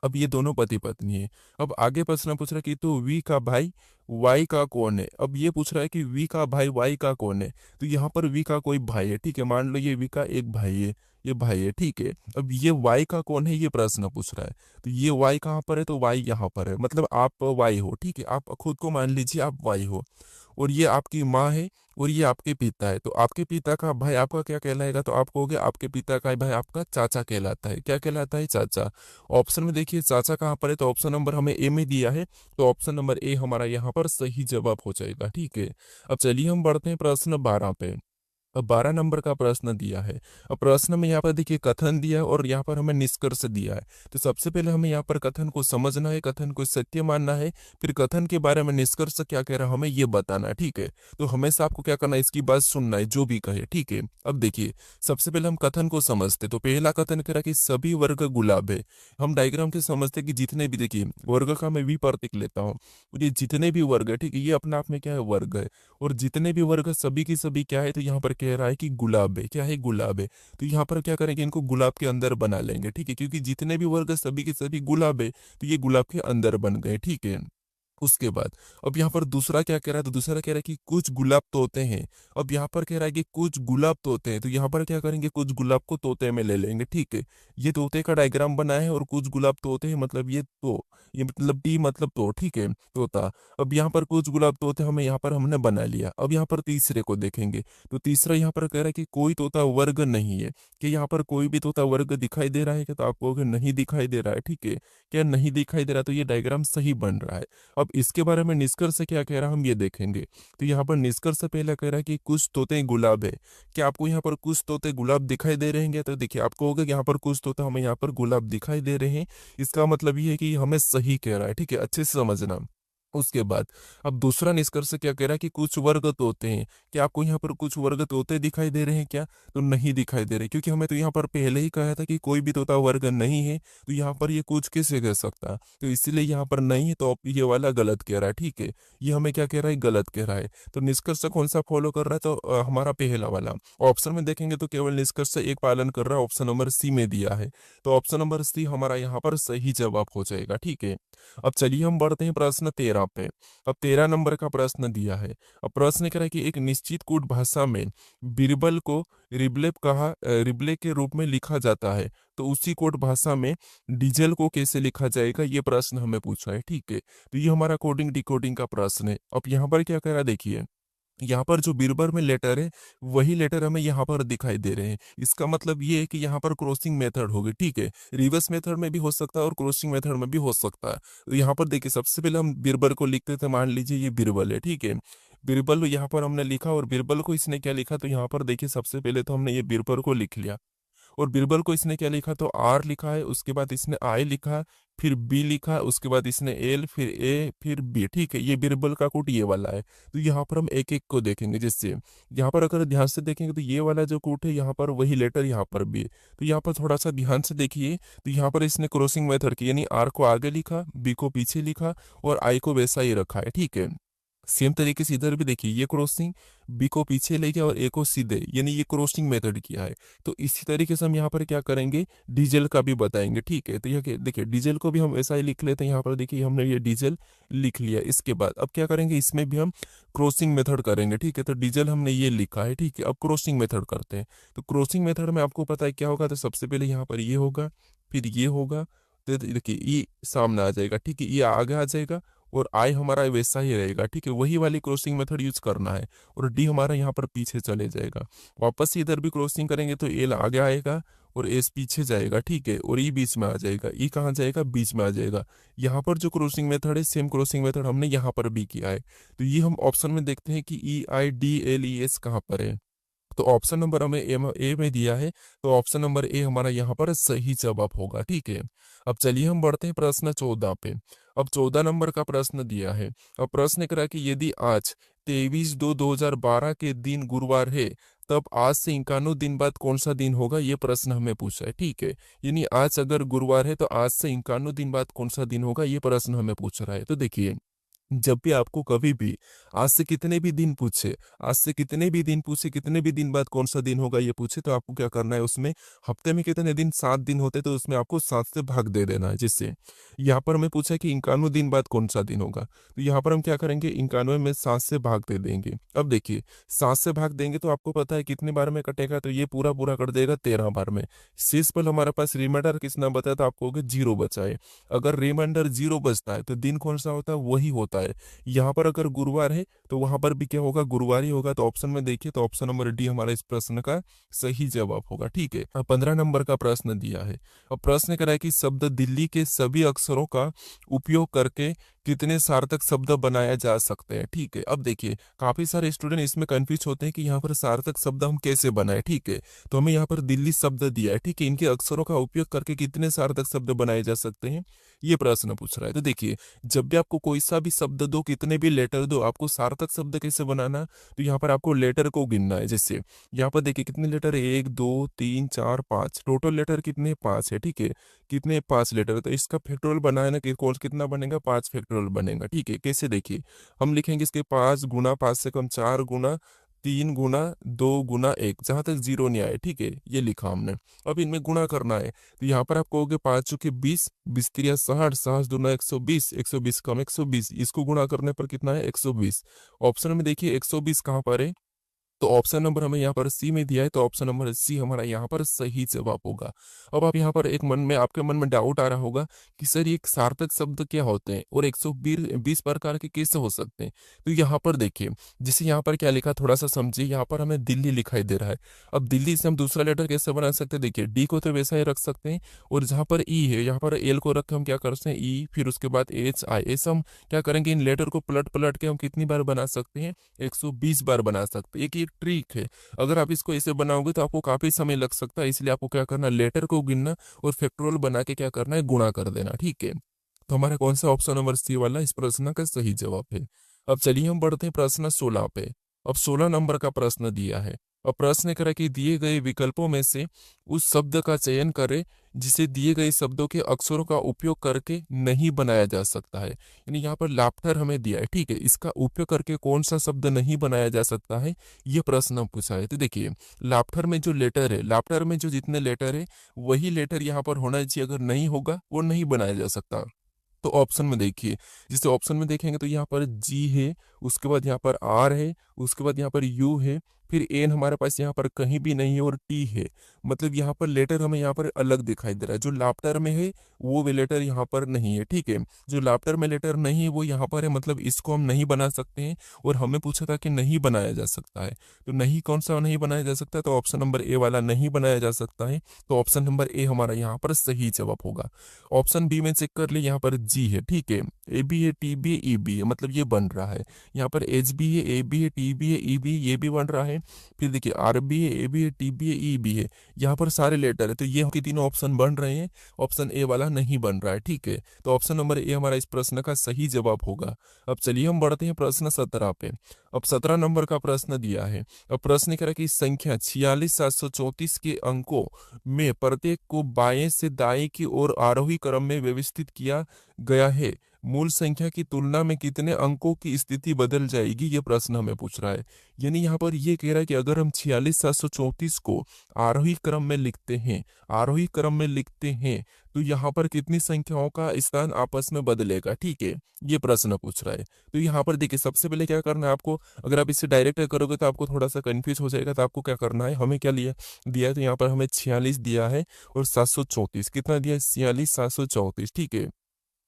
अब ये दोनों पति पत्नी है। अब आगे प्रश्न पूछ रहा है कि तो वी का भाई वाई का कौन है। अब ये पूछ रहा है कि वी का भाई वाई का कौन है, तो यहाँ पर वी का कोई भाई है, ठीक है, मान लो ये वी का एक भाई है, ये भाई है, ठीक है। अब ये वाई का कौन है, ये प्रश्न पूछ रहा है। तो ये वाई कहाँ पर है, तो वाई यहाँ पर है, मतलब आप वाई हो, ठीक है। आप खुद को मान लीजिए आप वाई हो, और ये आपकी माँ है, और ये आपके पिता है। तो आपके पिता का भाई आपका क्या कहलाएगा, तो आप कहोगे आपके पिता का भाई आपका चाचा कहलाता है। क्या कहलाता है, चाचा। ऑप्शन में देखिए चाचा कहाँ पर है, तो ऑप्शन नंबर हमें ए में दिया है, तो ऑप्शन नंबर ए हमारा यहाँ पर सही जवाब हो जाएगा, ठीक है। अब चलिए हम बढ़ते हैं प्रश्न 12 पे। अब 12 नंबर का प्रश्न दिया है। अब प्रश्न में यहाँ पर देखिए कथन दिया है और यहाँ पर हमें निष्कर्ष दिया है। तो सबसे पहले हमें यहाँ पर कथन को समझना है, कथन को सत्य मानना है, फिर कथन के बारे में निष्कर्ष क्या कह रहा है हमें ये बताना है, ठीक है। तो हमेशा आपको क्या करना है, इसकी बात सुनना है जो भी कहे, ठीक है। अब देखिए सबसे पहले हम कथन को समझते। तो पहला कथन कह रहा है कि सभी वर्ग गुलाब है। हम डायग्राम के समझते कि जितने भी, देखिए वर्ग का मैं वी प्रतीक लेता हूँ, ये जितने भी वर्ग है, ठीक है, ये अपना आप में क्या है, वर्ग है। और जितने भी वर्ग सभी की सभी क्या है, तो यहाँ पर कह रहा है कि गुलाब है। क्या है, गुलाब है। तो यहाँ पर क्या करेंगे, इनको गुलाब के अंदर बना लेंगे, ठीक है, क्योंकि जितने भी वर्ग सभी के सभी गुलाब है, तो ये गुलाब के अंदर बन गए, ठीक है। उसके बाद अब यहाँ पर दूसरा क्या कह रहा है, तो दूसरा कह रहा है कि कुछ गुलाब तोते हैं। अब यहाँ पर कह रहा है कि कुछ गुलाब तोते हैं, तो यहाँ पर क्या करेंगे, कुछ गुलाब को तोते में ले लेंगे, ठीक है। ये तोते का डायग्राम बना है, और कुछ गुलाब तोते हैं मतलब ये मतलब टी मतलब तो, ठीक है, तोता। अब यहाँ पर कुछ गुलाब तोते हमें यहाँ पर हमने बना लिया। अब यहाँ पर तीसरे को देखेंगे, तो तीसरा यहाँ पर कह रहा है कि कोई तोता वर्ग नहीं है। कि यहाँ पर कोई भी तोता वर्ग दिखाई दे रहा है क्या, तो आपको नहीं दिखाई दे रहा है, ठीक है। क्या नहीं दिखाई दे रहा, तो ये डायग्राम सही बन रहा है। अब इसके बारे में निष्कर्ष क्या कह रहा है हम ये देखेंगे। तो यहाँ पर निष्कर्ष पहला कह रहा है कि कुछ तोते गुलाब है। क्या आपको यहाँ पर कुछ तोते गुलाब दिखाई दे रहे हैं क्या, तो देखिए आपको होगा कि यहाँ पर कुछ तोते हमें यहाँ पर गुलाब दिखाई दे रहे हैं। इसका मतलब ये है कि हमें सही कह रहा है, ठीक है, अच्छे से समझना। उसके बाद अब दूसरा निष्कर्ष क्या कह रहा है कि कुछ वर्ग तोते हैं। क्या आपको यहाँ पर कुछ वर्ग तोते दिखाई दे रहे हैं क्या, तो नहीं दिखाई दे रहे, क्योंकि हमें तो यहाँ पर पहले ही कहा था कि कोई भी तोता वर्ग नहीं है। तो यहाँ पर ये कुछ कैसे कह सकता, तो इसीलिए यहाँ पर नहीं है, तो ये वाला गलत कह रहा है, ठीक है। ये हमें क्या कह रहा है, गलत कह रहा है। तो निष्कर्ष कौन सा फॉलो कर रहा है, तो हमारा पहला वाला। ऑप्शन में देखेंगे तो केवल निष्कर्ष एक पालन कर रहा है, ऑप्शन नंबर सी में दिया है। तो ऑप्शन नंबर सी हमारा यहाँ पर सही जवाब हो जाएगा, ठीक है। अब चलिए हम बढ़ते हैं प्रश्न 13 पे। अब 13 नंबर का प्रश्न दिया है। अब प्रश्न कह रहा है कि एक निश्चित कूट भाषा में बीरबल को रिबले के रूप में लिखा जाता है, तो उसी कोड भाषा में डीजल को कैसे लिखा जाएगा, ये प्रश्न हमें पूछा है, ठीक है। तो ये हमारा कोडिंग डिकोडिंग का प्रश्न है। अब यहाँ पर क्या कह रहा है, देखिए यहाँ पर जो बीरबल में लेटर है वही लेटर हमें यहाँ पर दिखाई दे रहे हैं। इसका मतलब ये है कि यहाँ पर क्रॉसिंग मेथड होगी, ठीक है। रिवर्स मेथड में भी हो सकता है और क्रॉसिंग मेथड में भी हो सकता है। तो यहाँ पर देखिए सबसे पहले हम बीरबल को लिखते थे, मान लीजिए ये बीरबल है, ठीक है। बीरबल यहाँ पर हमने लिखा, और बीरबल को इसने क्या लिखा, तो यहाँ पर देखिए सबसे पहले तो हमने ये बीरबल को लिख लिया। और बीरबल को इसने क्या लिखा, तो आर लिखा है, उसके बाद इसने आई लिखा, फिर बी लिखा, उसके बाद इसने एल, फिर ए, फिर बी, ठीक है। ये बीरबल का कोड ये वाला है। तो यहाँ पर हम एक एक को देखेंगे, जिससे यहाँ पर अगर ध्यान से देखेंगे तो ये वाला जो कोड है यहाँ पर वही लेटर यहाँ पर भी है। तो यहाँ पर थोड़ा सा ध्यान से देखिए, तो यहाँ पर इसने क्रॉसिंग मेथड की, यानी आर को आगे लिखा, बी को पीछे लिखा, और आई को वैसा ही रखा है, ठीक है। सेम तरीके से इधर भी देखिए, ये क्रॉसिंग बी को पीछे ले गया और ए को सीधे, यानी ये क्रॉसिंग मेथड किया है। तो इसी तरीके से हम यहाँ पर क्या करेंगे, डीजल का भी बताएंगे, ठीक है। तो ये देखिए डीजल को भी हम ऐसा ही लिख लेते हैं। यहाँ पर देखिए हमने ये डीजल लिख लिया। इसके बाद अब क्या करेंगे, इसमें भी हम क्रॉसिंग मेथड करेंगे, ठीक है। तो डीजल हमने ये लिखा है, ठीक है। अब क्रॉसिंग मेथड करते हैं। तो क्रॉसिंग मेथड में आपको पता है क्या होगा, तो सबसे पहले यहाँ पर ये होगा, फिर ये होगा, तो देखिए ये सामने आ जाएगा, ठीक है, ये आगे आ जाएगा, और आई हमारा वैसा ही रहेगा, ठीक है। वही वाली क्रॉसिंग मेथड यूज करना है। और डी हमारा यहाँ पर पीछे चले जाएगा। वापस से इधर भी क्रॉसिंग करेंगे तो एल आगे आएगा और एस पीछे जाएगा, ठीक है। और ई बीच में आ जाएगा, ई कहाँ जाएगा, बीच में आ जाएगा। यहाँ पर जो क्रॉसिंग मेथड है सेम क्रॉसिंग मेथड हमने यहाँ पर भी किया है। तो ये हम ऑप्शन में देखते हैं कि E I D L E S कहाँ पर है। तो ऑप्शन नंबर हमें ए में दिया है, तो ऑप्शन नंबर ए हमारा यहाँ पर सही जवाब होगा, ठीक है। अब चलिए हम बढ़ते हैं प्रश्न 14 पे। अब 14 नंबर का प्रश्न दिया है। अब प्रश्न करा कि यदि आज 23/2/2012 के दिन गुरुवार है, तब आज से 51 दिन बाद कौन सा दिन होगा, ये प्रश्न हमें पूछा है, ठीक है। यानी आज अगर गुरुवार है तो आज से 51 दिन बाद कौन सा दिन होगा, ये प्रश्न हमें पूछ रहा है। तो देखिए जब भी आपको कभी भी आज से कितने भी दिन पूछे, आज से कितने भी दिन पूछे, कितने भी दिन बाद कौन सा दिन होगा ये पूछे, तो आपको क्या करना है उसमें, हफ्ते में कितने दिन, 7 दिन होते तो उसमें आपको 7 से भाग दे देना है। जिससे यहाँ पर हमें पूछा कि 91 दिन बाद कौन सा दिन होगा, तो यहाँ पर हम क्या करेंगे, 91 में 7 से भाग दे देंगे। अब देखिए 7 से भाग देंगे तो आपको पता है कितने बार में कटेगा, तो ये पूरा पूरा कर देगा 13 बार में। शेष पल हमारे पास रिमाइंडर कितना बचा, तो आपको होगा 0 बचा है। अगर रिमाइंडर 0 बचता है तो दिन कौन सा होता है, वही होता है। यहाँ पर अगर गुरुवार है तो वहां पर भी क्या होगा, गुरुवार ही होगा। तो ऑप्शन में देखिए, तो ऑप्शन नंबर डी हमारा इस प्रश्न का सही जवाब होगा। ठीक है, अब 15 नंबर का प्रश्न दिया है। अब प्रश्न करा है कि शब्द दिल्ली के सभी अक्षरों का उपयोग करके कितने सार्थक शब्द बनाया जा सकते हैं। ठीक है, अब देखिए काफी सारे स्टूडेंट इसमें कंफ्यूज होते हैं कि यहाँ पर सार्थक शब्द हम कैसे बनाए। ठीक है, तो हमें यहाँ पर दिल्ली शब्द दिया है। ठीक है, इनके अक्षरों का उपयोग करके कितने सार्थक शब्द बनाए जा सकते हैं, ये प्रश्न पूछ रहा है। तो देखिए जब भी आपको कोई सा भी शब्द दो, कितने भी लेटर दो, आपको सार्थक शब्द कैसे बनाना, तो यहाँ पर आपको लेटर को गिनना है। जैसे यहाँ पर देखिए कितने लेटर है, 1 2 3 4 5, टोटल लेटर कितने, 5 है। ठीक है, कितने, 5 लेटर, तो इसका फैक्टोरियल बनाए ना कि कौन कितना बनेगा, 5 फैक्टोरियल बनेगा। ठीक है, कैसे देखिए हम लिखेंगे इसके 5 गुना 5 से कम, 4 गुना 3 गुना 2 गुना 1, जहां तक जीरो नहीं आए। ठीक है, ये लिखा हमने। अब इनमें गुणा करना है, तो यहाँ पर आप कहोगे 5 चौके 20, 20 तिरिया 60, 60 दूना 120, 120 कम 120, इसको गुणा करने पर कितना है, 120। ऑप्शन में देखिए 120 कहाँ पर है, तो ऑप्शन नंबर हमें यहाँ पर सी में दिया है, तो ऑप्शन नंबर सी हमारा यहाँ पर सही जवाब होगा। अब आप यहाँ पर एक मन में, आपके मन में डाउट आ रहा होगा कि सर ये सार्थक शब्द क्या होते हैं और 120 प्रकार के कैसे हो सकते हैं। तो यहाँ पर देखिए, जैसे यहाँ पर क्या लिखा, थोड़ा सा समझिए। यहाँ पर हमें दिल्ली लिखाई दे रहा है। अब दिल्ली से हम दूसरा लेटर कैसे बना सकते हैं, देखिए डी को तो वैसा ही रख सकते हैं, और जहाँ पर ई है यहाँ पर एल को रख के हम क्या करते हैं, ई, फिर उसके बाद एच आई, ऐसा हम क्या करेंगे, इन लेटर को पलट पलट के हम कितनी बार बना सकते हैं, 120 बार बना सकते हैं। एक ट्रिक है, अगर आप इसको ऐसे बनाओगे तो आपको काफी समय लग सकता है, इसलिए आपको क्या करना, लेटर को गिनना और फैक्टोरियल बना के क्या करना है, गुणा कर देना। ठीक है, तो हमारा कौन सा ऑप्शन नंबर सी वाला इस प्रश्न का सही जवाब है। अब चलिए हम बढ़ते हैं प्रश्न 16 पे। अब 16 नंबर का प्रश्न दिया है। अब प्रश्न करें कि दिए गए विकल्पों में से उस शब्द का चयन करें जिसे दिए गए शब्दों के अक्षरों का उपयोग करके नहीं बनाया जा सकता है। यानी यहाँ पर लाफ्टर हमें दिया है। ठीक है, इसका उपयोग करके कौन सा शब्द नहीं बनाया जा सकता है, ये प्रश्न पूछा है। तो देखिए लाफ्टर में जो लेटर है, लाफ्टर में जो जितने लेटर है वही लेटर यहाँ पर होना चाहिए, अगर नहीं होगा वो नहीं बनाया जा सकता। तो ऑप्शन में देखिए, जिसे ऑप्शन में देखेंगे तो यहाँ पर जी है, उसके बाद यहाँ पर आर है, उसके बाद यहाँ पर यू है, फिर एन हमारे पास यहाँ पर कहीं भी नहीं है, और टी है। मतलब यहाँ पर लेटर हमें यहाँ पर अलग दिखाई दे रहा है। जो लाफ्टर में है वो वे लेटर यहाँ पर नहीं है। ठीक है, जो लाफ्टर में लेटर नहीं है वो यहाँ पर है, मतलब इसको हम नहीं बना सकते हैं। और हमें पूछा था कि नहीं बनाया जा सकता है, तो नहीं कौन सा नहीं बनाया जा सकता है, तो ऑप्शन नंबर ए वाला नहीं बनाया जा सकता है। तो ऑप्शन नंबर ए हमारा यहाँ पर सही जवाब होगा। ऑप्शन बी में चेक कर ले, यहाँ पर जी है। ठीक है, ए बी है, टी बी है, ई बी है, मतलब ये बन रहा है। यहाँ पर एच बी है, ए बी है, टी बी है, ई बी, ये भी बन रहा है। फिर देखिए आर बी है, ए बी है, टी बी है, ई बी है, यहाँ पर सारे लेटर है, तो ये के तीनों ऑप्शन बन रहे हैं। ऑप्शन ए वाला नहीं बन रहा है। ठीक है, तो ऑप्शन नंबर ए हमारा इस प्रश्न का सही जवाब होगा। अब चलिए हम बढ़ते हैं प्रश्न 17 पे। अब 17 नंबर का प्रश्न दिया है। अब प्रश्न कह रहा है कि संख्या 46734 के अंकों में प्रत्येक को बाएं से दाएं की ओर आरोही क्रम में व्यवस्थित किया गया है। मूल संख्या की तुलना में कितने अंकों की स्थिति बदल जाएगी, ये प्रश्न हमें पूछ रहा है। यानी यहाँ पर ये कह रहा है कि अगर हम 46734 को आरोही क्रम में लिखते हैं, आरोही क्रम में लिखते हैं, तो यहाँ पर कितनी संख्याओं का स्थान आपस में बदलेगा। ठीक है, ये प्रश्न पूछ रहा है। तो यहाँ पर देखिए सबसे पहले क्या करना है आपको, अगर आप इसे डायरेक्ट करोगे तो आपको थोड़ा सा कंफ्यूज हो जाएगा। तो आपको क्या करना है, हमें क्या दिया है, तो यहाँ पर हमें 46 दिया है और 734 कितना दिया है, 46 734। ठीक है,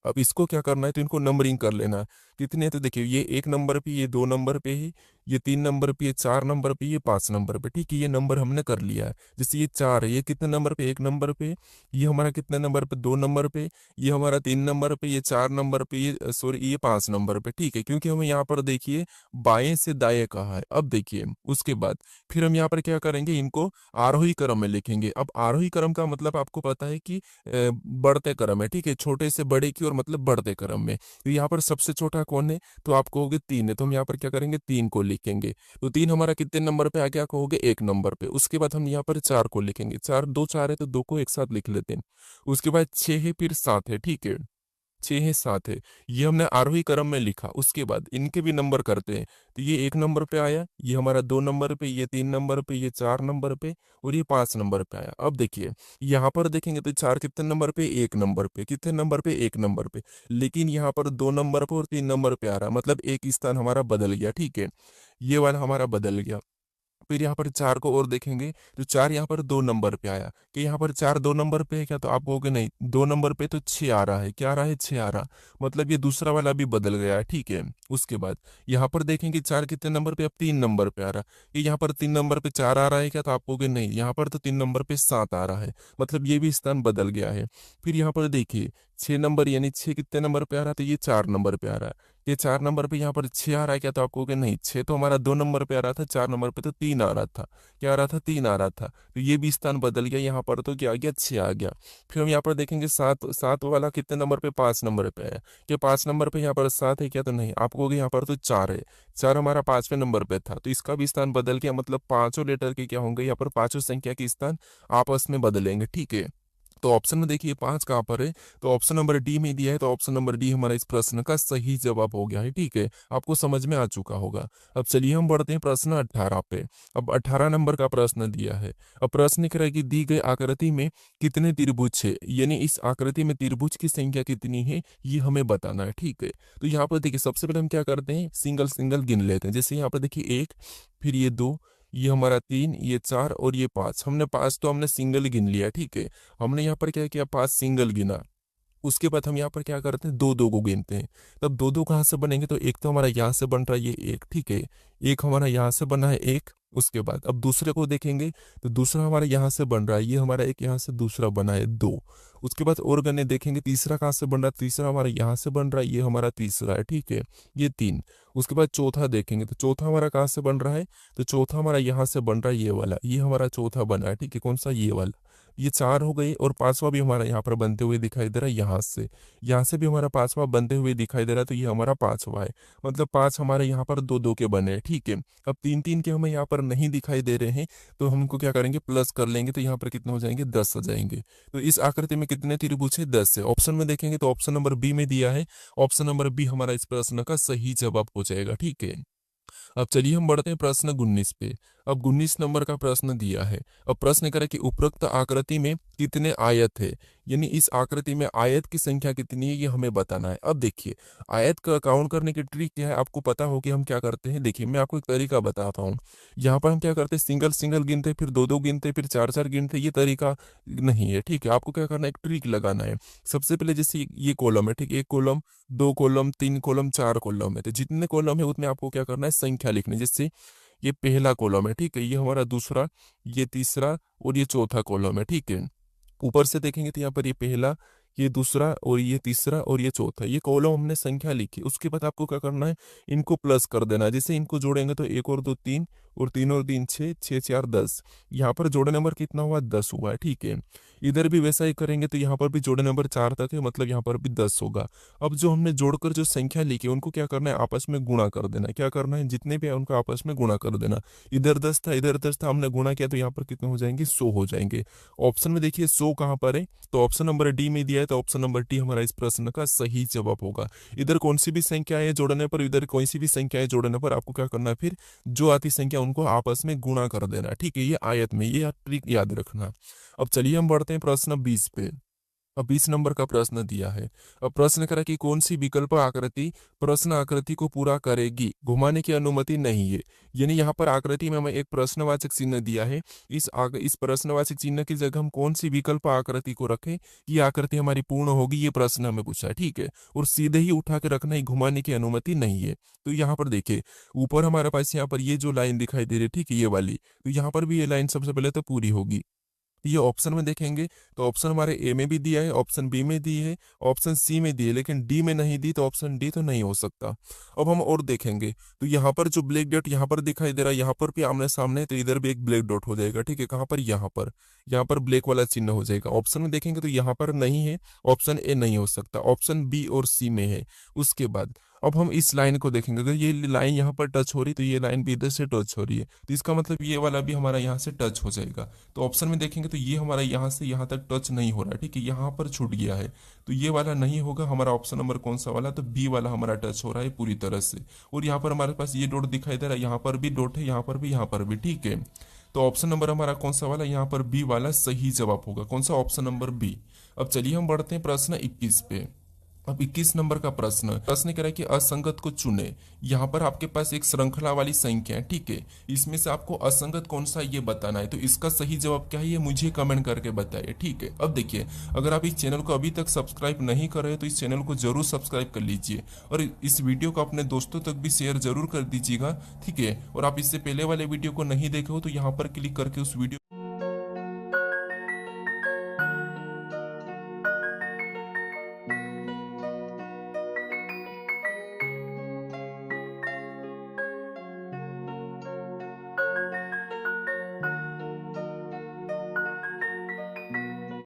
अब इसको क्या करना है, तो इनको नंबरिंग कर लेना है। कितने, तो देखिए ये 1 नंबर पे, ये 2 नंबर पे है, ये 3 नंबर पे, ये 4 नंबर पे, ये 5 नंबर पे। ठीक है, ये नंबर हमने कर लिया है। जैसे ये 4 है, ये कितने नंबर पे, 1 नंबर पे, ये हमारा कितने नंबर पे, 2 नंबर पे, ये हमारा 3 नंबर पे, ये 4 नंबर पे, ये सॉरी ये 5 नंबर पे। ठीक है, क्योंकि हमें यहाँ पर देखिए बाएं से दाएं कहा है। अब देखिए उसके बाद फिर हम यहाँ पर क्या करेंगे, इनको आरोही क्रम में लिखेंगे। अब आरोही क्रम का मतलब आपको पता है कि बढ़ते क्रम है। ठीक है, छोटे से बड़े की ओर मतलब बढ़ते क्रम में। तो यहाँ पर सबसे छोटा कौन है, तो आप कहोगे 3 है, तो हम यहाँ पर क्या करेंगे, 3 को लिखेंगे। तो 3 हमारा कितने नंबर पे आ गया, कहोगे 1 नंबर पे। उसके बाद हम यहाँ पर 4 को लिखेंगे, 4 2 4 है तो 2 को एक साथ लिख लेते हैं। उसके बाद 6 है, फिर 7 है। ठीक है, 6 है, 7 है। ये हमने आरोही क्रम में लिखा। उसके बाद इनके भी नंबर करते हैं। तो ये 1 नंबर पे आया, ये हमारा 2 नंबर पे, ये 3 नंबर पे, ये 4 नंबर पे और ये 5 नंबर पे आया। अब देखिए यहाँ पर देखेंगे तो 4 कितने नंबर पे, 1 नंबर पे, कितने नंबर पे, 1 नंबर पे। लेकिन यहाँ पर 2 नंबर पे और 3 नंबर पे आ रहा है, मतलब एक स्थान हमारा बदल गया। ठीक है, ये वाला हमारा बदल गया। फिर यहाँ पर 4 को और देखेंगे तो 4 यहाँ पर 2 नंबर पे आया। कि यहाँ पर 4 2 नंबर पे है क्या, तो आप कहोगे नहीं, 2 नंबर पे तो 6 आ रहा है। क्या आ रहा है, 6 आ रहा, मतलब ये दूसरा वाला भी बदल गया है। ठीक है, उसके बाद यहाँ पर देखेंगे 4 कितने नंबर पे, अब 3 नंबर पे आ रहा है। कि यहाँ पर 3 नंबर पे 4 आ रहा है क्या, तो आप कहोगे नहीं, यहाँ पर तो 3 नंबर पे 7 आ रहा है, मतलब ये भी स्थान बदल गया है। फिर यहाँ पर देखिए 6 नंबर, यानी 6 कितने नंबर पे आ रहा है, तो ये 4 नंबर पे आ रहा है। ये 4 नंबर पे यहाँ पर 6 आ रहा है क्या, तो आप कहोगे नहीं, 6 तो हमारा 2 नंबर पे आ रहा था, 4 नंबर पे तो 3 आ रहा था। क्या आ रहा था, 3 आ रहा था। तो ये भी स्थान बदल गया, यहाँ पर तो क्या आ गया, 6 आ गया। फिर हम यहाँ पर देखेंगे 7, 7 वाला कितने नंबर पे, 5 नंबर पे है। क्या 5 नंबर पे यहाँ पर 7 है क्या, तो नहीं, आप कहोगे यहाँ पर तो 4 है। 4 हमारा 5वें नंबर पे था, तो इसका भी स्थान बदल गया, मतलब पांचों लेटर के क्या होंगे, यहाँ पर पांचों संख्या के स्थान आपस में बदलेंगे। ठीक है, तो ऑप्शन में देखिए 5 कहाँ पर है, तो ऑप्शन नंबर डी में दिया है, तो ऑप्शन नंबर डी हमारा इस प्रश्न का सही जवाब हो गया है। ठीक है, आपको समझ में आ चुका होगा। अब चलिए हम बढ़ते हैं प्रश्न 18 पे। अब 18 नंबर का प्रश्न दिया है। अब प्रश्न कह रहा है कि दी गई आकृति में कितने त्रिभुज है, यानी इस आकृति में त्रिभुज की संख्या कितनी है, ये हमें बताना है। ठीक है, तो यहाँ पर देखिए सबसे पहले हम क्या करते हैं, सिंगल सिंगल गिन लेते हैं। जैसे यहाँ पर देखिए 1, फिर ये 2, ये हमारा 3, ये 4 और ये 5। हमने 5 तो हमने सिंगल गिन लिया। ठीक है, हमने यहाँ पर क्या किया, 5 सिंगल गिना। उसके बाद हम यहाँ पर क्या करते हैं, दो दो को गिनते हैं। तब दो दो कहाँ से बनेंगे, तो एक तो हमारा यहाँ से बन रहा है, ये एक। ठीक है, एक हमारा यहाँ से बना है एक। उसके बाद अब दूसरे को देखेंगे तो दूसरा हमारा यहाँ से बन रहा है, ये हमारा एक यहाँ से दूसरा बना है, 2। उसके बाद और गने देखेंगे, तीसरा कहाँ से बन रहा है, तीसरा हमारा यहाँ से बन रहा है, ये हमारा तीसरा है। ठीक है, ये 3। उसके बाद चौथा देखेंगे तो चौथा हमारा कहाँ से बन रहा है, तो चौथा हमारा यहाँ से बन रहा है, ये वाला, ये हमारा चौथा बना है। ठीक है, कौन सा, ये वाला। ये 4 हो गई, और पांचवा भी हमारा यहाँ पर बनते हुए दिखाई दे रहा है, यहाँ से भी हमारा पांचवा बनते हुए दिखाई दे रहा है, तो ये हमारा पांचवा है। मतलब 5 हमारे यहाँ पर दो दो के बने हैं। ठीक है, अब 3 3 के हमें यहाँ पर नहीं दिखाई दे रहे हैं, तो हमको क्या करेंगे, प्लस कर लेंगे, तो यहाँ पर कितने हो जाएंगे, 10 हो जाएंगे। तो इस आकृति में कितने त्रिभुज है, 10 है। ऑप्शन में देखेंगे तो ऑप्शन नंबर बी में दिया है। ऑप्शन नंबर बी हमारा इस प्रश्न का सही जवाब हो जाएगा। ठीक है, अब चलिए हम बढ़ते हैं प्रश्न 19 पे। अब 19 नंबर का प्रश्न दिया है। अब प्रश्न करें कि उपरोक्त आकृति में कितने आयत है, यानी इस आकृति में आयत की संख्या कितनी है, ये हमें बताना है। अब देखिए आयत का काउंट करने की ट्रिक क्या है, आपको पता हो कि हम क्या करते हैं। देखिए मैं आपको एक तरीका बताता हूँ। यहाँ पर हम क्या करते हैं, सिंगल सिंगल गिनते, फिर दो दो गिनते, फिर चार चार गिनते, ये तरीका नहीं है। ठीक है, आपको क्या करना है, एक ट्रिक लगाना है। सबसे पहले जैसे ये कॉलम है, ठीक है, एक कॉलम, 2 कॉलम, 3 कॉलम, 4 कॉलम है, तो जितने कॉलम है उतने आपको क्या करना है, संख्या लिखनी है। जैसे ये पहला कॉलम है, ठीक है, ये हमारा दूसरा, ये तीसरा और ये चौथा कॉलम है। ठीक है, ऊपर से देखेंगे तो यहाँ पर ये पहला, ये दूसरा और ये तीसरा और ये चौथा, ये कॉलम हमने संख्या लिखी। उसके बाद आपको क्या करना है, इनको प्लस कर देना है। जैसे इनको जोड़ेंगे तो 1 और 2 3, और 3 और 3 6, 6 4 10। यहाँ पर जोड़े नंबर कितना हुआ, 10 हुआ है। ठीक है, इधर भी वैसा ही करेंगे तो यहाँ पर भी जोड़े नंबर 4 तक है, मतलब यहाँ पर भी 10 होगा। अब जो हमने जोड़कर जो संख्या लिखी उनको क्या करना है, आपस में गुणा कर देना है। क्या करना है, जितने भी है उनको आपस में गुणा कर देना। इधर 10 था, इधर 10 था, हमने गुणा किया तो यहाँ पर कितने हो जाएंगे, 100 हो जाएंगे। ऑप्शन में देखिए 100 कहाँ पर है, तो ऑप्शन नंबर डी में दिया है, तो ऑप्शन नंबर डी हमारा इस प्रश्न का सही जवाब होगा। इधर कौन सी भी संख्याएं जोड़ने पर, इधर कोई सी भी संख्याएं जोड़ने पर आपको क्या करना है, फिर जो आती संख्या उनको आपस में गुणा कर देना। ठीक है, ये आयत में, ये ट्रिक याद रखना। अब चलिए हम बढ़ते हैं प्रश्न 20 पे। अब 20 नंबर का प्रश्न दिया है। अब प्रश्न करा कि कौन सी विकल्प आकृति प्रश्न आकृति को पूरा करेगी, घुमाने की अनुमति नहीं है। यानी यहाँ पर आकृति में हमें एक प्रश्नवाचक चिन्ह दिया है। इस प्रश्नवाचक चिन्ह की जगह हम कौन सी विकल्प आकृति को रखें, ये आकृति हमारी पूर्ण होगी, ये प्रश्न हमें पूछा है। ठीक है, और सीधे ही उठा के रखना ही, घुमाने की अनुमति नहीं है। तो यहाँ पर देखिए ऊपर हमारे पास यहाँ पर ये जो लाइन दिखाई दे रही है, ठीक है, ये वाली, तो यहाँ पर भी ये लाइन सबसे पहले तो पूरी होगी। ये ऑप्शन में देखेंगे तो ऑप्शन हमारे ए में भी दिया है, ऑप्शन बी में दी है, ऑप्शन सी में दी है, लेकिन डी में नहीं दी, तो ऑप्शन डी तो नहीं हो सकता। अब हम और देखेंगे तो यहाँ पर जो ब्लैक डॉट यहाँ पर दिखाई दे रहा है, यहाँ पर भी आमने सामने, तो इधर भी एक ब्लैक डॉट हो जाएगा। ठीक है, कहाँ पर, यहाँ पर ब्लैक वाला चिन्ह हो जाएगा। ऑप्शन में देखेंगे तो यहाँ पर नहीं है, ऑप्शन ए नहीं हो सकता, ऑप्शन बी और सी में है। उसके बाद अब हम इस लाइन को देखेंगे, अगर ये लाइन यहाँ पर टच हो रही तो ये लाइन भी इधर से टच हो रही है, तो इसका मतलब ये वाला भी हमारा यहाँ से टच हो जाएगा। तो ऑप्शन में देखेंगे तो ये हमारा यहाँ से यहाँ तक टच नहीं हो रहा है, ठीक है, यहाँ पर छूट गया है, तो ये वाला नहीं होगा। हमारा ऑप्शन नंबर कौन सा वाला, तो बी वाला हमारा टच हो रहा है पूरी तरह से। और यहाँ पर हमारे पास ये डॉट दिखाई दे रहा है, यहाँ पर भी डॉट है, यहाँ पर भी, यहाँ पर भी, ठीक है। तो ऑप्शन नंबर हमारा कौन सा वाला, यहाँ पर बी वाला सही जवाब होगा। कौन सा, ऑप्शन नंबर बी। अब चलिए हम बढ़ते हैं प्रश्न 21 पे। अब 21 नंबर का प्रश्न प्रश्न कह रहा है कि असंगत को चुने। यहाँ पर आपके पास एक श्रृंखला वाली संख्या है, ठीक है, इसमें से आपको असंगत कौन सा ये बताना है। तो इसका सही जवाब क्या है ये मुझे कमेंट करके बताइए, ठीक है। अब देखिए, अगर आप इस चैनल को अभी तक सब्सक्राइब नहीं कर रहे तो इस चैनल को जरूर सब्सक्राइब कर लीजिए और इस वीडियो को अपने दोस्तों तक भी शेयर जरूर कर दीजिएगा, ठीक है। और आप इससे पहले वाले वीडियो को नहीं देखे हो तो यहाँ पर क्लिक करके उस वीडियो